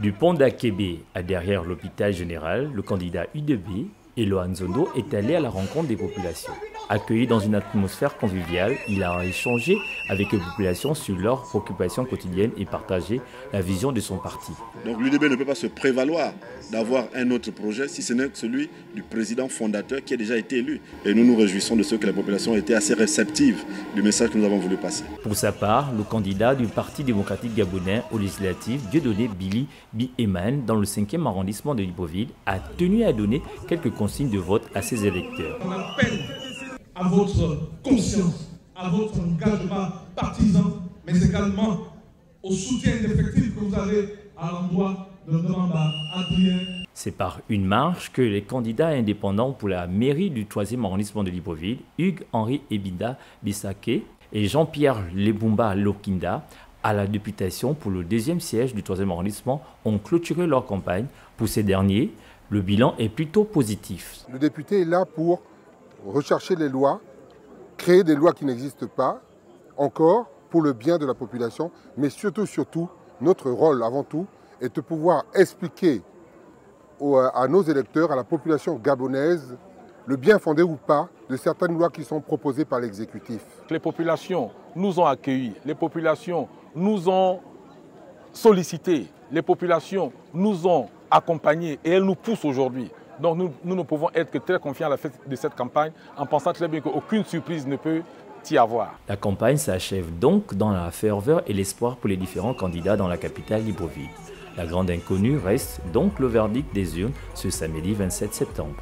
Du pont d'Akébé à derrière l'hôpital général, le candidat UDB, Eloan Zondo, est allé à la rencontre des populations. Accueilli dans une atmosphère conviviale, il a échangé avec les populations sur leurs préoccupations quotidiennes et partagé la vision de son parti. Donc l'UDB ne peut pas se prévaloir d'avoir un autre projet si ce n'est que celui du président fondateur qui a déjà été élu. Et nous nous réjouissons de ce que la population a été assez réceptive du message que nous avons voulu passer. Pour sa part, le candidat du Parti démocratique gabonais au législatif, Dieudonné Billy Bi-Eman, dans le 5e arrondissement de Libreville, a tenu à donner quelques consignes de vote à ses électeurs. On appelle à votre conscience, à votre engagement partisan, mais également au soutien effectif que vous avez à l'endroit de Ndemamba Adrien. C'est par une marche que les candidats indépendants pour la mairie du 3e arrondissement de Libreville, Hugues-Henri Ebinda Bissake et Jean-Pierre Lebumba Lokinda, à la députation pour le 2e siège du 3e arrondissement, ont clôturé leur campagne. Pour ces derniers, le bilan est plutôt positif. Le député est là pour rechercher les lois, créer des lois qui n'existent pas, encore pour le bien de la population, mais surtout, notre rôle avant tout est de pouvoir expliquer à nos électeurs, à la population gabonaise, le bien fondé ou pas de certaines lois qui sont proposées par l'exécutif. Les populations nous ont accueillis, les populations nous ont sollicités, les populations nous ont accompagnés et elles nous poussent aujourd'hui. Donc nous ne pouvons être que très confiants à la fin de cette campagne en pensant très bien qu'aucune surprise ne peut y avoir. La campagne s'achève donc dans la ferveur et l'espoir pour les différents candidats dans la capitale Libreville. La grande inconnue reste donc le verdict des urnes ce samedi 27 septembre.